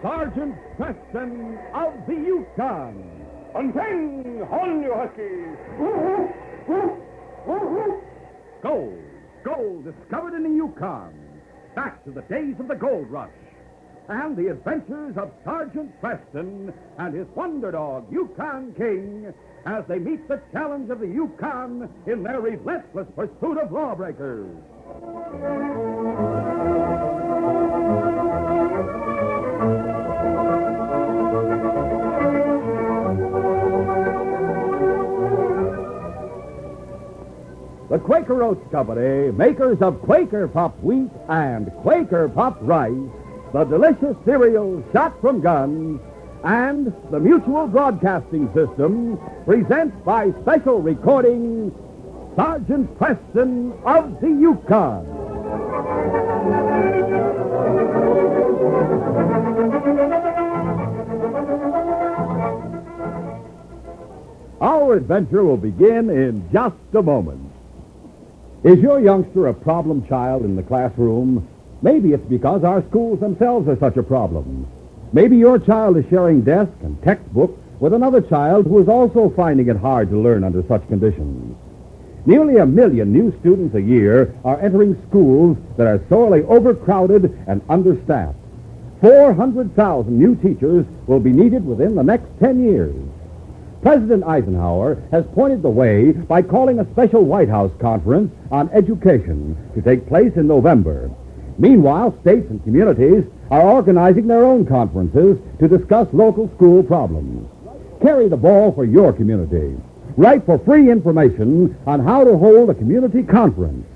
Sergeant Preston of the Yukon. Unhang on, you huskies! Gold discovered in the Yukon. Back to the days of the gold rush. And the adventures of Sergeant Preston and his wonder dog, Yukon King, as they meet the challenge of the Yukon in their relentless pursuit of lawbreakers. The Quaker Oats Company, makers of Quaker Pup Wheat and Quaker Pup Rice, the delicious cereals shot from guns, and the Mutual Broadcasting System presents by special recording Sergeant Preston of the Yukon. Our adventure will begin in just a moment. Is your youngster a problem child in the classroom? Maybe it's because our schools themselves are such a problem. Maybe your child is sharing desk and textbook with another child who is also finding it hard to learn under such conditions. Nearly 1 million new students a year are entering schools that are sorely overcrowded and understaffed. 400,000 new teachers will be needed within the next 10 years. President Eisenhower has pointed the way by calling a special White House conference on education to take place in November. Meanwhile, states and communities are organizing their own conferences to discuss local school problems. Carry the ball for your community. Write for free information on how to hold a community conference.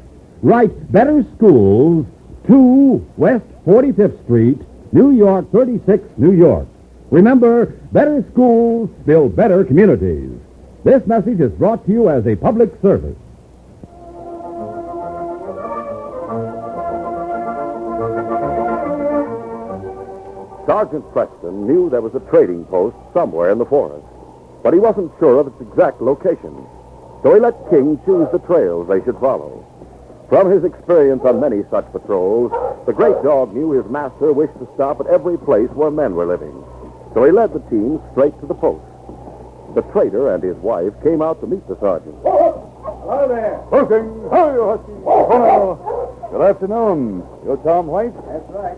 Write Better Schools, 2 West 45th Street, New York 36, New York. Remember, better schools build better communities. This message is brought to you as a public service. Sergeant Preston knew there was a trading post somewhere in the forest, but he wasn't sure of its exact location. So he let King choose the trails they should follow. From his experience on many such patrols, the great dog knew his master wished to stop at every place where men were living. So he led the team straight to the post. The trader and his wife came out to meet the sergeant. Hello there. Looking. How are you, Husky? Oh, Good afternoon. You're Tom White? That's right.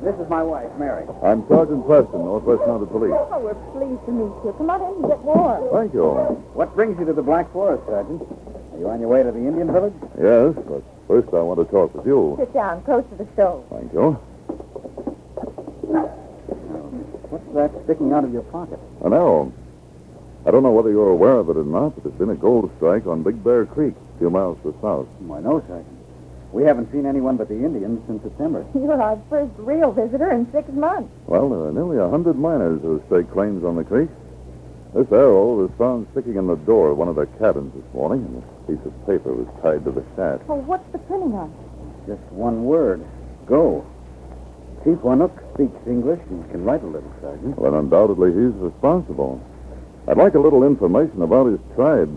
This is my wife, Mary. I'm Sergeant Preston, Northwest Mounted Police. Oh, we're pleased to meet you. Come on in and get warm. Thank you. What brings you to the Black Forest, Sergeant? Are you on your way to the Indian village? Yes, but first I want to talk with you. Sit down, close to the stove. Thank you. What's that sticking out of your pocket? An arrow. I don't know whether you're aware of it or not, but there's been a gold strike on Big Bear Creek, a few miles to the south. Why, no, Sergeant. We haven't seen anyone but the Indians since September. You're our first real visitor in 6 months. Well, there are nearly 100 miners who stake claims on the creek. This arrow was found sticking in the door of one of their cabins this morning, and a piece of paper was tied to the shaft. Oh, what's the printing on? Just one word. Go. Chief Wanook speaks English and can write a little, Sergeant. Well, undoubtedly he's responsible. I'd like a little information about his tribe.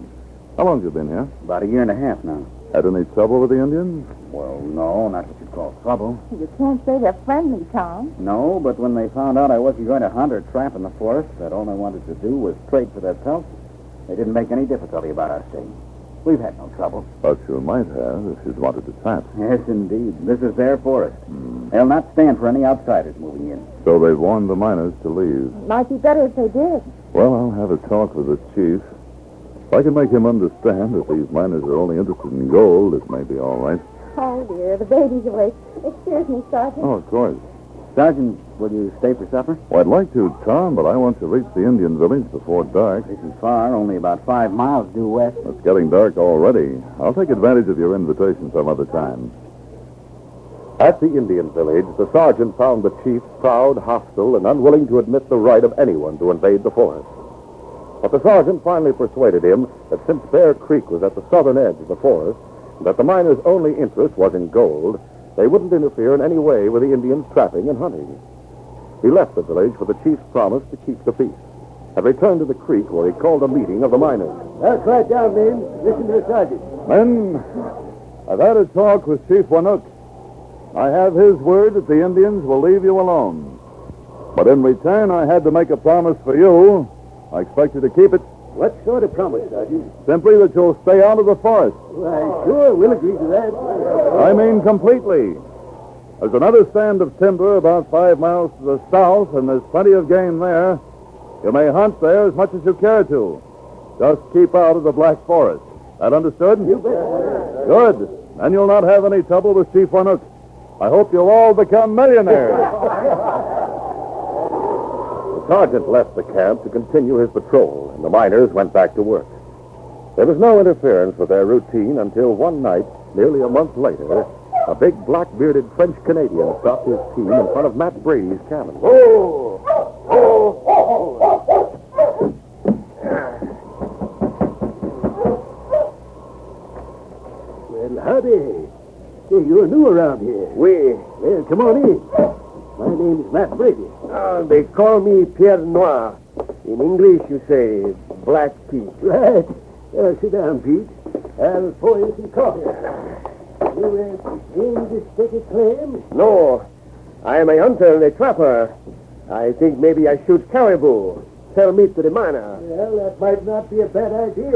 How long have you been here? About 1.5 years now. Had any trouble with the Indians? Well, no, not what you'd call trouble. You can't say they're friendly, Tom. No, but when they found out I wasn't going to hunt or trap in the forest, that all I wanted to do was trade for their pelts, they didn't make any difficulty about our staying. We've had no trouble. But you might have if you'd wanted to trap. Yes, indeed. This is their forest. They'll not stand for any outsiders moving in. So they've warned the miners to leave. Might be better if they did. Well, I'll have a talk with the chief. If I can make him understand that these miners are only interested in gold, it may be all right. Oh, dear, the baby's awake. Excuse me, Sergeant. Oh, of course. Sergeant, will you stay for supper? Well, I'd like to, Tom, but I want to reach the Indian village before dark. This is far, only about 5 miles due west. It's getting dark already. I'll take advantage of your invitation some other time. At the Indian village, the sergeant found the chief proud, hostile, and unwilling to admit the right of anyone to invade the forest. But the sergeant finally persuaded him that since Bear Creek was at the southern edge of the forest, and that the miners' only interest was in gold, they wouldn't interfere in any way with the Indians' trapping and hunting. He left the village with the chief's promise to keep the peace, and returned to the creek where he called a meeting of the miners. Well, quiet down, men. Listen to the sergeant. Men, I've had a talk with Chief Wanook. I have his word that the Indians will leave you alone. But in return, I had to make a promise for you. I expect you to keep it. What sort of promise, Sergeant? Simply that you'll stay out of the forest. Why, sure, we'll agree to that. I mean completely. There's another stand of timber about 5 miles to the south, and there's plenty of game there. You may hunt there as much as you care to. Just keep out of the Black Forest. That understood? You bet. Good. Then you'll not have any trouble with Chief Hornet. I hope you'll all become millionaires. The sergeant left the camp to continue his patrol, and the miners went back to work. There was no interference with their routine until one night, nearly a month later, a big black-bearded French-Canadian stopped his team in front of Matt Brady's cabin. Oh! Oh! Oh! Well, howdy. Hey, you're new around here. Well, come on in. My name's Matt Brady. They call me Pierre Noir. In English, you say Black Pete. Right. Sit down, Pete. I'll pour you some coffee. You aim to stick a claim? No, I am a hunter and a trapper. I think maybe I shoot caribou. Sell meat to the miner. Well, that might not be a bad idea.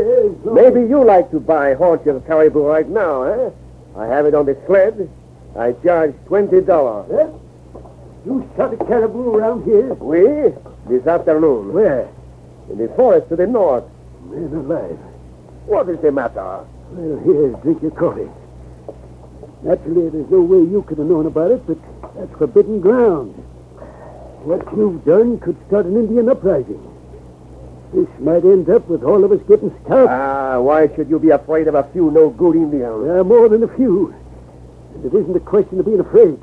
Maybe you like to buy haunch of caribou right now, eh? I have it on the sled. I charge $20. Huh? You shot a caribou around here? We? This afternoon. Where? In the forest to the north. Man alive. What is the matter? Well, here, drink your coffee. Naturally, there's no way you could have known about it, but that's forbidden ground. What you've done could start an Indian uprising. This might end up with all of us getting scalped. Why should you be afraid of a few no-good Indians? There are more than a few. And it isn't a question of being afraid.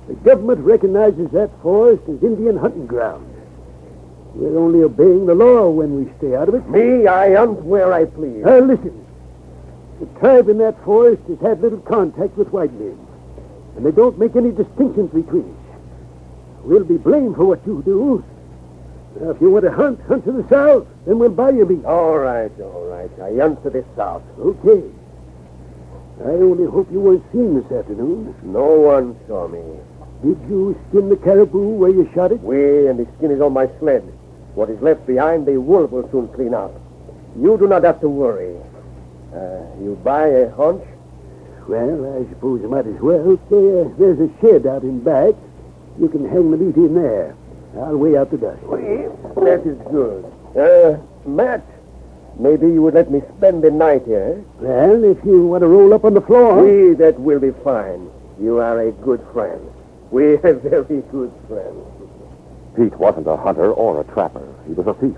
The government recognizes that forest as Indian hunting ground. We're only obeying the law when we stay out of it. Me, I hunt where I please. Listen. The tribe in that forest has had little contact with white men. And they don't make any distinctions between us. We'll be blamed for what you do. Now, if you want to hunt to the south, then we'll buy you meat. All right. I hunt to the south. Okay. I only hope you weren't seen this afternoon. No one saw me. Did you skin the caribou where you shot it? And the skin is on my sled. What is left behind, the wolf will soon clean up. You do not have to worry. You buy a hunch? Well, I suppose you might as well. There's a shed out in back. You can hang the meat in there. I'll weigh out the dust. That is good. Matt, maybe you would let me spend the night here. Well, if you want to roll up on the floor. That will be fine. You are a good friend. We are very good friends. Pete wasn't a hunter or a trapper. He was a thief.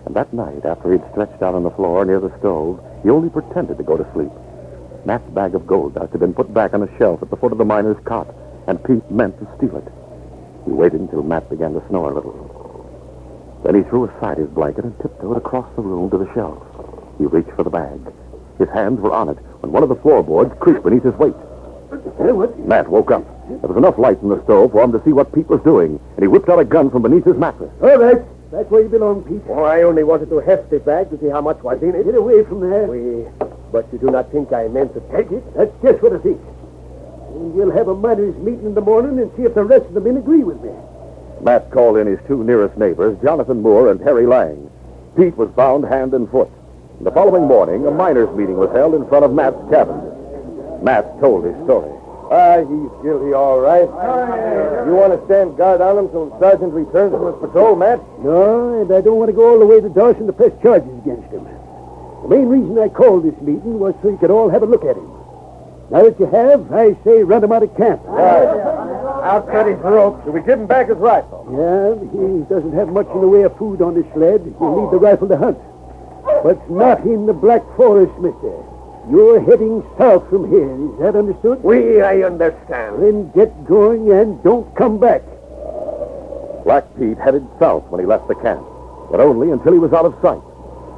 And that night, after he'd stretched out on the floor near the stove, he only pretended to go to sleep. Matt's bag of gold dust had been put back on a shelf at the foot of the miner's cot, and Pete meant to steal it. He waited until Matt began to snore a little. Then he threw aside his blanket and tiptoed across the room to the shelf. He reached for the bag. His hands were on it when one of the floorboards creaked beneath his weight. What? Matt woke up. There was enough light from the stove for him to see what Pete was doing, and he whipped out a gun from beneath his mattress. All right. That's where you belong, Pete. I only wanted to heft the bag to see how much was in it. Get away from there. But you do not think I meant to take it? That's just what I think. And we'll have a miners' meeting in the morning and see if the rest of the men agree with me. Matt called in his two nearest neighbors, Jonathan Moore and Harry Lang. Pete was bound hand and foot. And the following morning, a miners' meeting was held in front of Matt's cabin. Matt told his story. He's guilty, all right. You want to stand guard on him till the sergeant returns from his patrol, Matt? No, and I don't want to go all the way to Dawson to press charges against him. The main reason I called this meeting was so you could all have a look at him. Now that you have, I say run him out of camp. I'll cut his rope. Should we give him back his rifle? Yeah, he doesn't have much in the way of food on his sled. He'll need the rifle to hunt. But not in the Black Forest, mister. You're heading south from here. Is that understood? I understand. Then get going and don't come back. Black Pete headed south when he left the camp, but only until he was out of sight.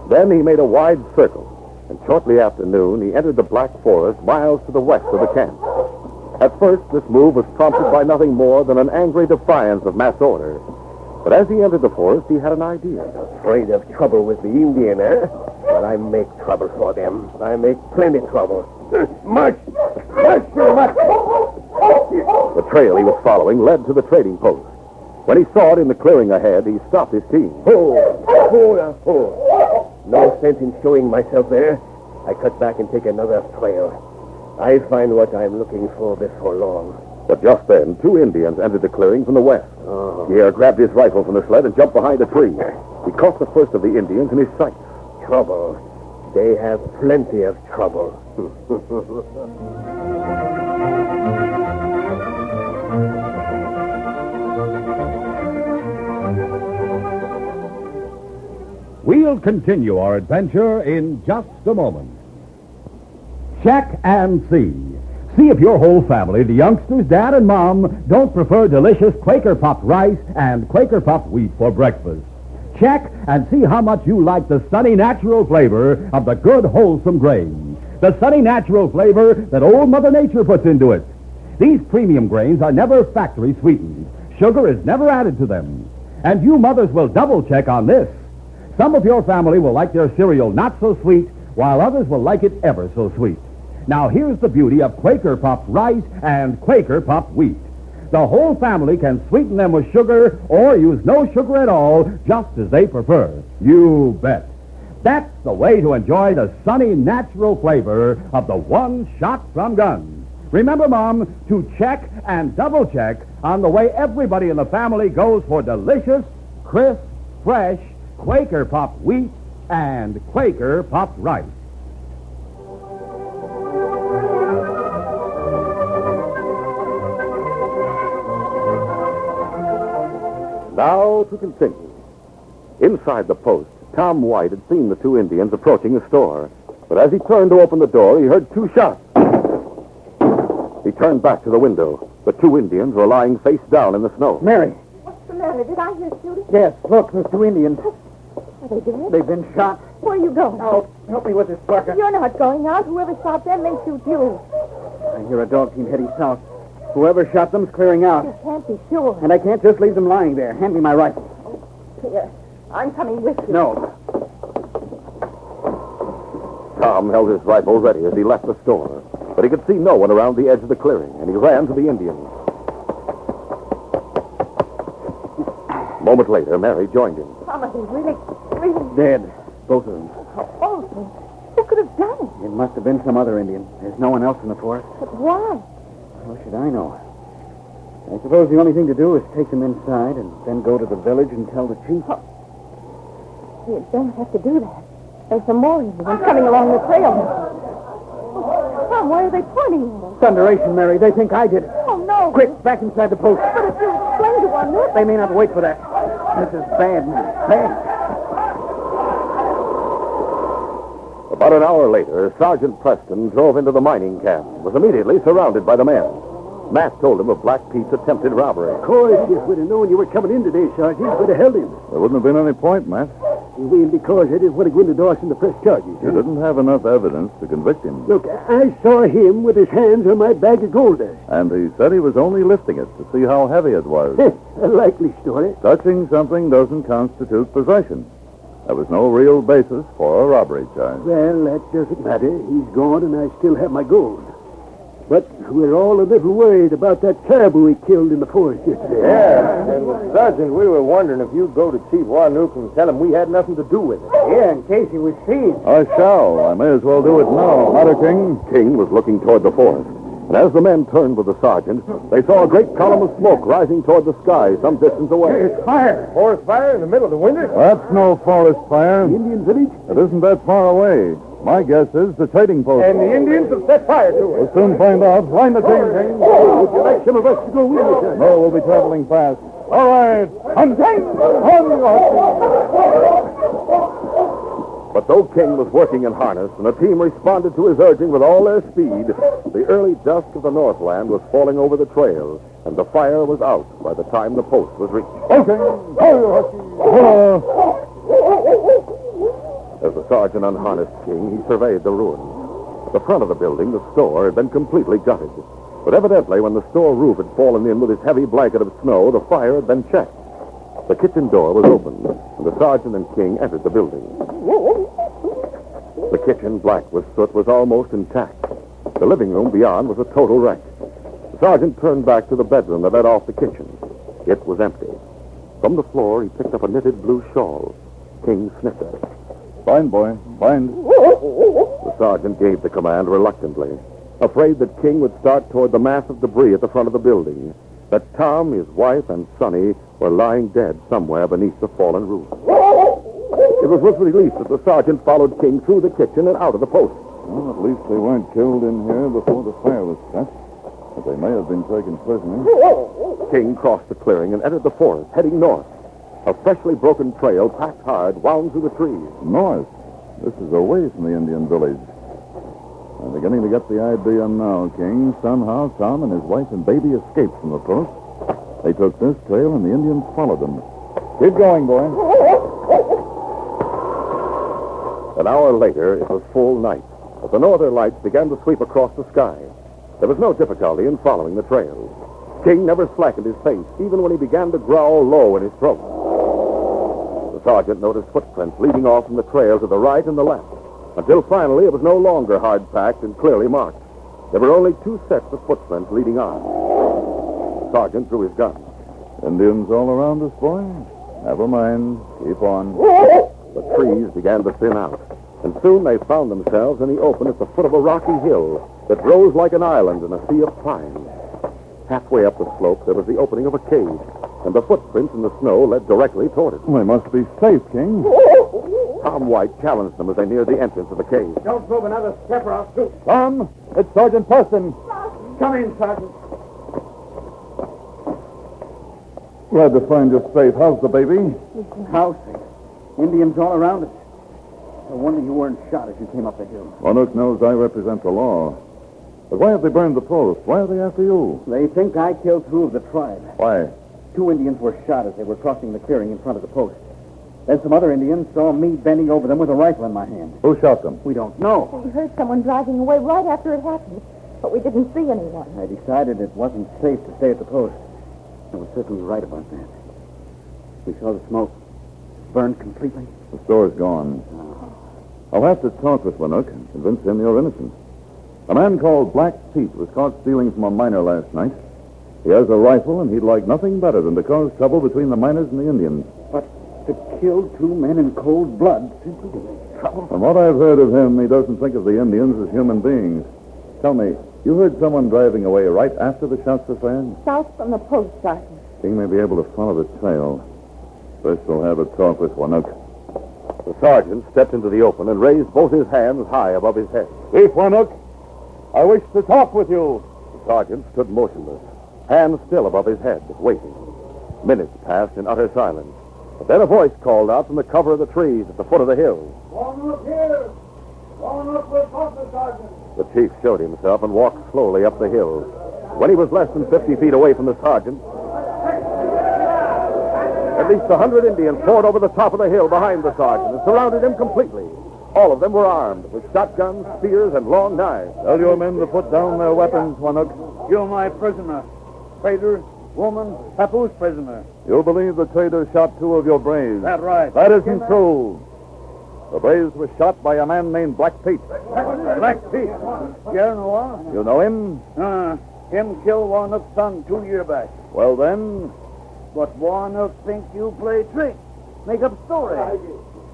Then he made a wide circle, and shortly after noon, he entered the Black Forest miles to the west of the camp. At first, this move was prompted by nothing more than an angry defiance of Matt's order. But as he entered the forest, he had an idea. Afraid of trouble with the Indian, eh? But I make trouble for them. I make plenty trouble. March! March, you march! The trail he was following led to the trading post. When he saw it in the clearing ahead, he stopped his team. No sense in showing myself there. I cut back and take another trail. I find what I'm looking for before long. But just then, 2 Indians entered the clearing from the west. Pierre grabbed his rifle from the sled and jumped behind a tree. He caught the first of the Indians in his sights. Trouble. They have plenty of trouble. We'll continue our adventure in just a moment. Check and see. See if your whole family, the youngsters, Dad and Mom, don't prefer delicious Quaker Puffed rice and Quaker Puffed wheat for breakfast. Check and see how much you like the sunny natural flavor of the good, wholesome grain. The sunny natural flavor that old Mother Nature puts into it. These premium grains are never factory sweetened. Sugar is never added to them. And you mothers will double check on this. Some of your family will like their cereal not so sweet, while others will like it ever so sweet. Now, here's the beauty of Quaker Puffed rice and Quaker Puffed wheat. The whole family can sweeten them with sugar or use no sugar at all, just as they prefer. You bet. That's the way to enjoy the sunny, natural flavor of the one shot from guns. Remember, Mom, to check and double check on the way everybody in the family goes for delicious, crisp, fresh Quaker Puffed wheat and Quaker Puffed rice. Now to continue. Inside the post, Tom White had seen the 2 Indians approaching the store. But as he turned to open the door, he heard 2 shots. He turned back to the window. The 2 Indians were lying face down in the snow. Mary. What's the matter? Did I hear shooting? Yes, look, those 2 Indians. Are they dead? They've been shot. Where are you going? Oh, help me with this, Parker. You're not going out. Whoever shot them may shoot you. I hear a dog team heading south. Whoever shot them's clearing out. You can't be sure. And I can't just leave them lying there. Hand me my rifle. Pierre, I'm coming with you. No. Tom held his rifle ready as he left the store. But he could see no one around the edge of the clearing, and he ran to the Indians. A moment later, Mary joined him. Tom, are they really... Dead. Both of them. Oh, who could have done it? It must have been some other Indian. There's no one else in the forest. But why? How should I know? I suppose the only thing to do is take them inside and then go to the village and tell the chief. You don't have to do that. There's some more Indians coming along the trail. Tom, why are they pointing at us? Thunderation, Mary. They think I did it. Oh, no. Quick, back inside the post. But if you explain to one, They may not wait for that. This is bad news. Bad. About an hour later, Sergeant Preston drove into the mining camp and was immediately surrounded by the men. Matt told him of Black Pete's attempted robbery. Of course, if we'd have known you were coming in today, Sergeant, we'd have held him. There wouldn't have been any point, Matt. Well, because I didn't want to go into Dawson to press charges. You didn't have enough evidence to convict him. Look, I saw him with his hands on my bag of gold dust. And he said he was only lifting it to see how heavy it was. A likely story. Touching something doesn't constitute possession. There was no real basis for a robbery charge. Well, that doesn't matter. He's gone, and I still have my gold. But we're all a little worried about that caribou he killed in the forest yesterday. Yeah, and Sergeant, we were wondering if you'd go to Chief Warnook and tell him we had nothing to do with it. Yeah, in case he was seized. I shall. I may as well do it now. Matter, King? King was looking toward the forest. And as the men turned with the sergeant, they saw a great column of smoke rising toward the sky some distance away. It's fire. Forest fire in the middle of the winter? That's no forest fire. Indian village? It isn't that far away. My guess is the trading post. And the Indians have set fire to it. We'll soon find out. Line the team, King. Would you like some of us to go with you, sir? No, we'll be traveling fast. All right. Hunting! But though King was working in harness and the team responded to his urging with all their speed, the early dusk of the Northland was falling over the trail, and the fire was out by the time the post was reached. Okay. As the sergeant unharnessed King, he surveyed the ruins. At the front of the building, the store had been completely gutted. But evidently, when the store roof had fallen in with its heavy blanket of snow, the fire had been checked. The kitchen door was opened, and the sergeant and King entered the building. The kitchen, black with soot, was almost intact. The living room beyond was a total wreck. The sergeant turned back to the bedroom that led off the kitchen. It was empty. From the floor, he picked up a knitted blue shawl. King sniffed at it. Bind, boy. Bind. The sergeant gave the command reluctantly, afraid that King would start toward the mass of debris at the front of the building, that Tom, his wife, and Sonny were lying dead somewhere beneath the fallen roof. It was with relief that the sergeant followed King through the kitchen and out of the post. Well, at least they weren't killed in here before the fire was set. But they may have been taken prisoners. King crossed the clearing and entered the forest, heading north. A freshly broken trail, packed hard, wound through the trees. North. This is away from the Indian village. I'm beginning to get the idea now, King. Somehow, Tom and his wife and baby escaped from the post. They took this trail, and the Indians followed them. Keep going, boy. An hour later, it was full night, as the northern lights began to sweep across the sky. There was no difficulty in following the trail. King never slackened his pace, even when he began to growl low in his throat. The sergeant noticed footprints leading off from the trail to the right and the left, until finally it was no longer hard-packed and clearly marked. There were only two sets of footprints leading on. The sergeant drew his gun. Indians all around us, boy? Never mind. Keep on. The trees began to thin out, and soon they found themselves in the open at the foot of a rocky hill that rose like an island in a sea of pines. Halfway up the slope, there was the opening of a cave, and the footprints in the snow led directly toward it. They must be safe, King. Tom White challenged them as they neared the entrance of the cave. Don't move another step or I'll shoot. Tom, it's Sergeant Preston. Come in, Sergeant. Glad to find you safe. How's the baby? How safe? Indians all around us. No wonder you weren't shot as you came up the hill. Monuk knows I represent the law. But why have they burned the post? Why are they after you? They think I killed two of the tribe. Why? 2 Indians were shot as they were crossing the clearing in front of the post. Then some other Indians saw me bending over them with a rifle in my hand. Who shot them? We don't know. We heard someone driving away right after it happened, but we didn't see anyone. I decided it wasn't safe to stay at the post. I was certainly right about that. We saw the smoke. Burned completely. The store's gone. I'll have to talk with Monuk and convince him you're innocent. A man called Black Pete was caught stealing from a miner last night. He has a rifle, and he'd like nothing better than to cause trouble between the miners and the Indians. But to kill 2 men in cold blood simply to make trouble. From what I've heard of him, he doesn't think of the Indians as human beings. Tell me, you heard someone driving away right after the shots were fired? South from the post, Sergeant. King may be able to follow the trail. First, we'll have a talk with Monuk. The sergeant stepped into the open and raised both his hands high above his head. Chief Monuk, I wish to talk with you. The sergeant stood motionless, hands still above his head, waiting. Minutes passed in utter silence. But then a voice called out from the cover of the trees at the foot of the hill. One up here. One up with Buster, Sergeant. The chief showed himself and walked slowly up the hill. When he was less than 50 feet away from the sergeant, at least 100 Indians poured over the top of the hill behind the sergeant and surrounded him completely. All of them were armed with shotguns, spears, and long knives. Tell your men to put down their weapons, Monuk. You're my prisoner. Trader, woman, papoose prisoner. You believe the trader shot 2 of your braves. That right. That isn't true. The braves were shot by a man named Black Pete. Black Pete. Pierre Noir? You know him? Him kill Warnook's son 2 years back. Well, then, But Warnook think you play trick. Make up story.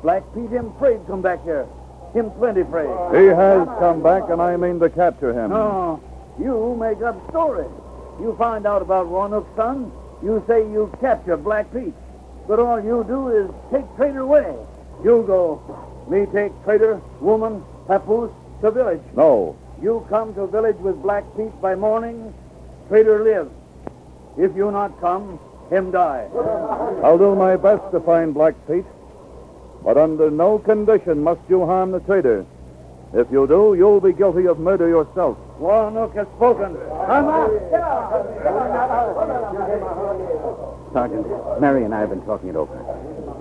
Black Pete him afraid come back here. Him plenty afraid. he has come back, and I mean to capture him. No, you make up story. You find out about Warnook's son, you say you capture Black Pete. But all you do is take trader away. You go. Me take trader, woman, papoose to village. No. You come to village with Black Pete by morning, trader live. If you not come, him die. I'll do my best to find Black Pete. But under no condition must you harm the trader. If you do, you'll be guilty of murder yourself. Warnook has spoken. I'm out. Sergeant, Mary and I have been talking it over.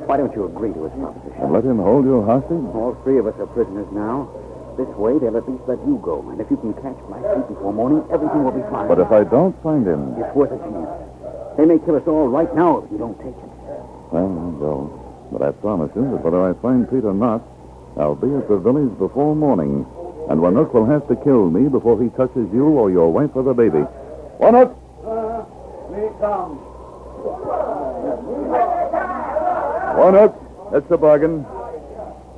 Why don't you agree to his proposition? And let him hold you hostage? All 3 of us are prisoners now. This way, they'll at least let you go. And if you can catch Black Pete before morning, everything will be fine. But if I don't find him... It's worth a chance. They may kill us all right now if you don't take it. Well, I'll go. But I promise you that whether I find Pete or not, I'll be at the village before morning. And Warnook will have to kill me before he touches you or your wife or the baby. Warnook! Me come. Warnock, that's a bargain.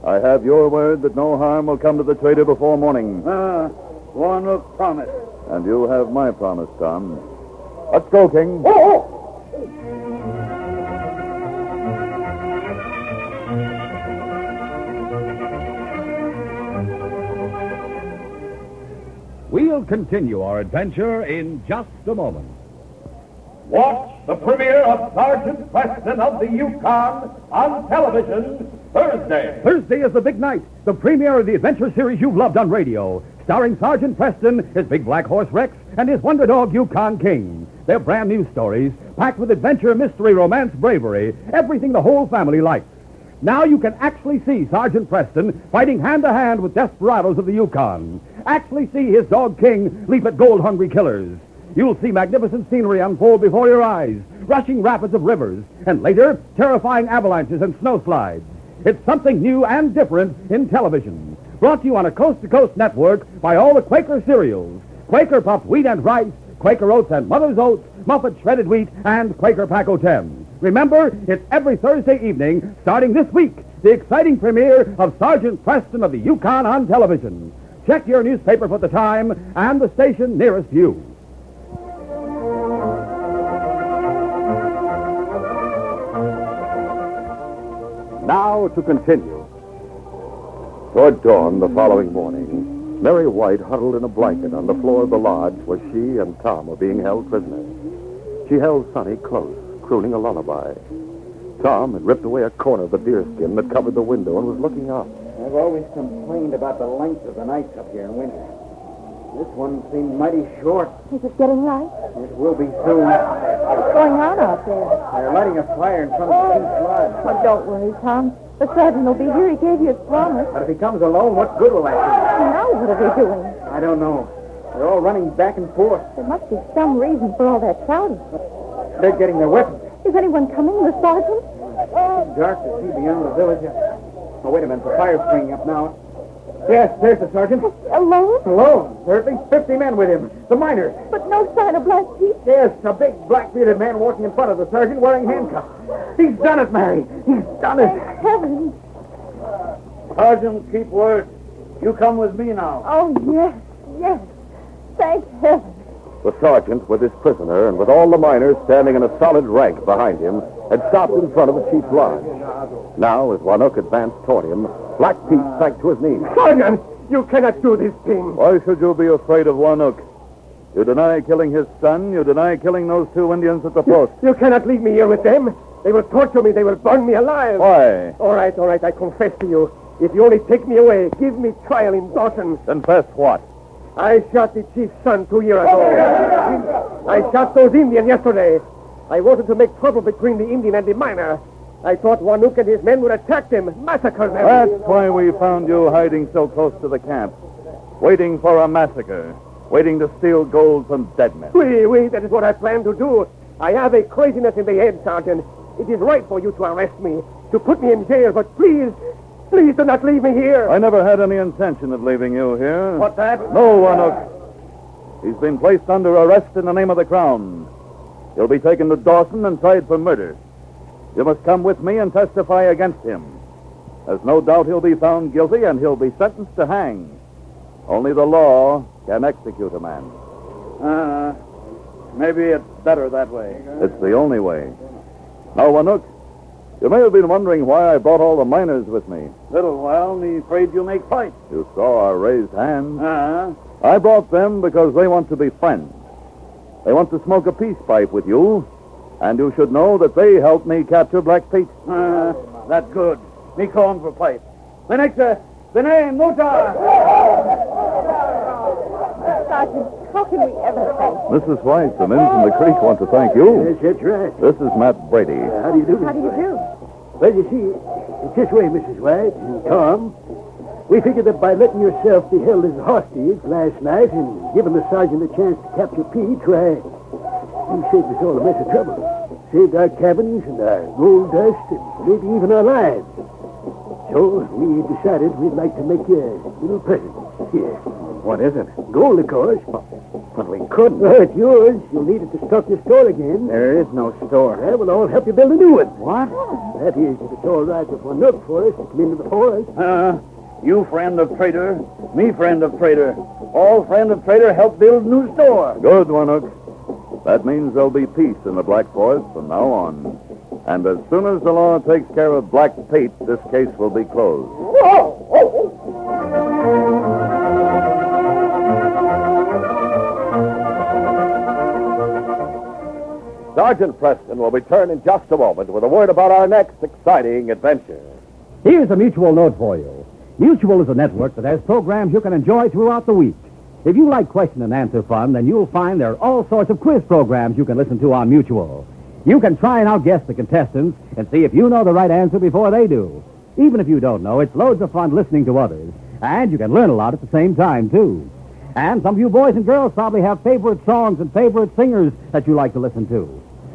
I have your word that no harm will come to the trader before morning. Warnock promised. And you have my promise, Tom. Let's go, King. We'll continue our adventure in just a moment. Watch the premiere of Sergeant Preston of the Yukon on television Thursday. Thursday is the big night, the premiere of the adventure series you've loved on radio, starring Sergeant Preston, his big black horse Rex, and his wonder dog Yukon King. They're brand new stories, packed with adventure, mystery, romance, bravery, everything the whole family likes. Now you can actually see Sergeant Preston fighting hand-to-hand with desperados of the Yukon. Actually see his dog King leap at gold-hungry killers. You'll see magnificent scenery unfold before your eyes, rushing rapids of rivers, and later, terrifying avalanches and snowslides. It's something new and different in television. Brought to you on a coast-to-coast network by all the Quaker cereals. Quaker Puffed Wheat and Rice, Quaker Oats and Mother's Oats, Muffet Shredded Wheat, and Quaker Paco 10. Remember, it's every Thursday evening, starting this week, the exciting premiere of Sergeant Preston of the Yukon on television. Check your newspaper for the time and the station nearest you. Now to continue. Toward dawn the following morning, Mary White huddled in a blanket on the floor of the lodge where she and Tom were being held prisoners. She held Sonny close, crooning a lullaby. Tom had ripped away a corner of the deerskin that covered the window and was looking up. I've always complained about the length of the nights up here in winter. This one seemed mighty short. Is it getting light? It will be soon. What's going on out there? They're lighting a fire in front of the chief's lodge. Oh, don't worry, Tom. The sergeant will be here. He gave you his promise. But if he comes alone, what good will that Now what are they doing? do? I don't know. They're all running back and forth. There must be some reason for all that shouting. They're getting their weapons. Is anyone coming? The sergeant? It's dark to see beyond the village. Oh, wait a minute. The fire's springing up now. Yes, there's the sergeant. Alone? Alone. There are at least 50 men with him. The miners. But no sign of Black Pete. Yes, a big black-bearded man walking in front of the sergeant wearing handcuffs. He's done it, Mary. He's done it. Thank heaven. Sergeant, keep word. You come with me now. Oh, yes, yes. Thank heaven. The sergeant, with his prisoner and with all the miners standing in a solid rank behind him, had stopped in front of the chief's lodge. Now, as Warnock advanced toward him, Black Pete sank to his knees. Sergeant, you cannot do this thing. Why should you be afraid of Warnock? You deny killing his son. You deny killing those 2 Indians at the post. You cannot leave me here with them. They will torture me. They will burn me alive. Why? All right. I confess to you. If you only take me away, give me trial in Dawson. Confess what? I shot the chief's son 2 years ago. I shot those Indians yesterday. I wanted to make trouble between the Indian and the miner. I thought Warnock and his men would attack them, massacre them. That's why we found you hiding so close to the camp, waiting for a massacre, waiting to steal gold from dead men. Oui, that is what I plan to do. I have a craziness in the head, Sergeant. It is right for you to arrest me, to put me in jail, but please do not leave me here. I never had any intention of leaving you here. What's that? No, Warnock. He's been placed under arrest in the name of the Crown. He'll be taken to Dawson and tried for murder. You must come with me and testify against him. There's no doubt he'll be found guilty and he'll be sentenced to hang. Only the law can execute a man. Maybe it's better that way. It's the only way. Now, Warnock, you may have been wondering why I brought all the miners with me. Little while, me afraid you'll make fight. You saw our raised hands. I brought them because they want to be friends. They want to smoke a peace pipe with you, and you should know that they helped me capture Black Pete. That's good. Me calling for fight. The next, the name, Muta. Sergeant, how can we ever thank you? Mrs. White, the men from the creek want to thank you. Yes, that's right. This is Matt Brady. How do you do? How do you do? Well, you see, it's this way, Mrs. White and Tom. We figured that by letting yourself be held as a hostage last night and giving the sergeant a chance to capture Pete, why, he saved us all a mess of trouble. Saved our cabins and our gold dust and maybe even our lives. So we decided we'd like to make you a little present. Here. What is it? Gold, of course. But we couldn't. Well, it's yours. You'll need it to stock your store again. There is no store. Yeah, well, I'll help you build a new one. What? That is, if it's all right with one look for us to come into the forest. You friend of trader, me friend of trader. All friend of trader help build new store. Good, Winook. That means there'll be peace in the Black Forest from now on. And as soon as the law takes care of Black Pete, this case will be closed. Sergeant Preston will return in just a moment with a word about our next exciting adventure. Here's a Mutual note for you. Mutual is a network that has programs you can enjoy throughout the week. If you like question and answer fun, then you'll find there are all sorts of quiz programs you can listen to on Mutual. You can try and outguess the contestants and see if you know the right answer before they do. Even if you don't know, it's loads of fun listening to others. And you can learn a lot at the same time, too. And some of you boys and girls probably have favorite songs and favorite singers that you like to listen to.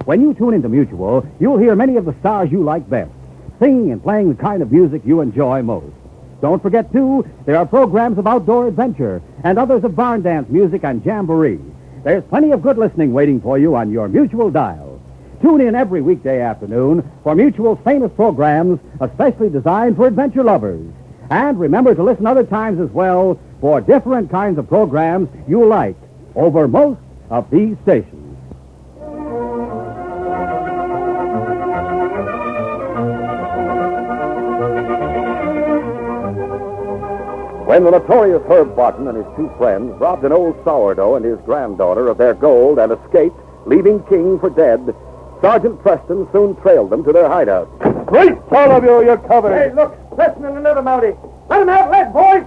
When you tune into Mutual, you'll hear many of the stars you like best, singing and playing the kind of music you enjoy most. Don't forget, too, there are programs of outdoor adventure and others of barn dance music and jamboree. There's plenty of good listening waiting for you on your Mutual dial. Tune in every weekday afternoon for Mutual's famous programs, especially designed for adventure lovers. And remember to listen other times as well for different kinds of programs you like over most of these stations. When the notorious Herb Barton and his two friends robbed an old sourdough and his granddaughter of their gold and escaped, leaving King for dead, Sergeant Preston soon trailed them to their hideout. Great! All of you, you're covered. Hey, look, Preston and another Mountie. Let him have lead, boys!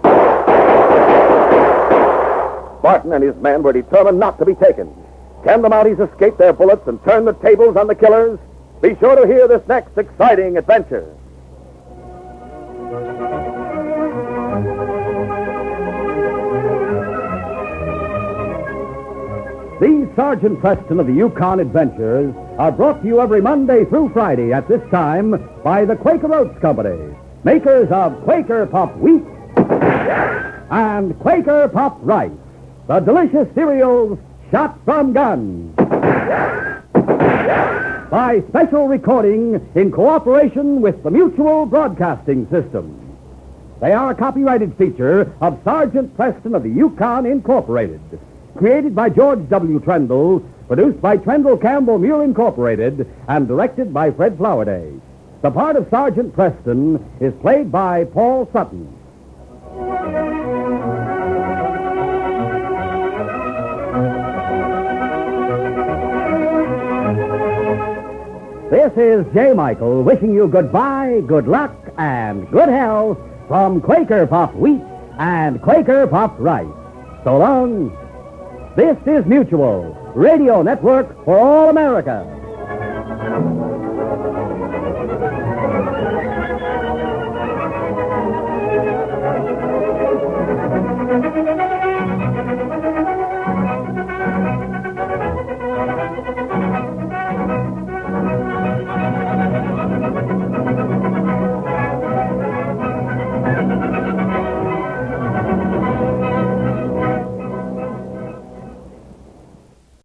Barton and his men were determined not to be taken. Can the Mounties escape their bullets and turn the tables on the killers? Be sure to hear this next exciting adventure. These Sergeant Preston of the Yukon Adventures are brought to you every Monday through Friday at this time by the Quaker Oats Company, makers of Quaker Puff Wheat and Quaker Puff Rice, the delicious cereals shot from guns. By special recording in cooperation with the Mutual Broadcasting System. They are a copyrighted feature of Sergeant Preston of the Yukon Incorporated. Created by George W. Trendle, produced by Trendle Campbell Muir Incorporated, and directed by Fred Flowerday. The part of Sergeant Preston is played by Paul Sutton. This is J. Michael wishing you goodbye, good luck, and good health from Quaker Puff Wheat and Quaker Puff Rice. So long. This is Mutual, Radio Network for all America.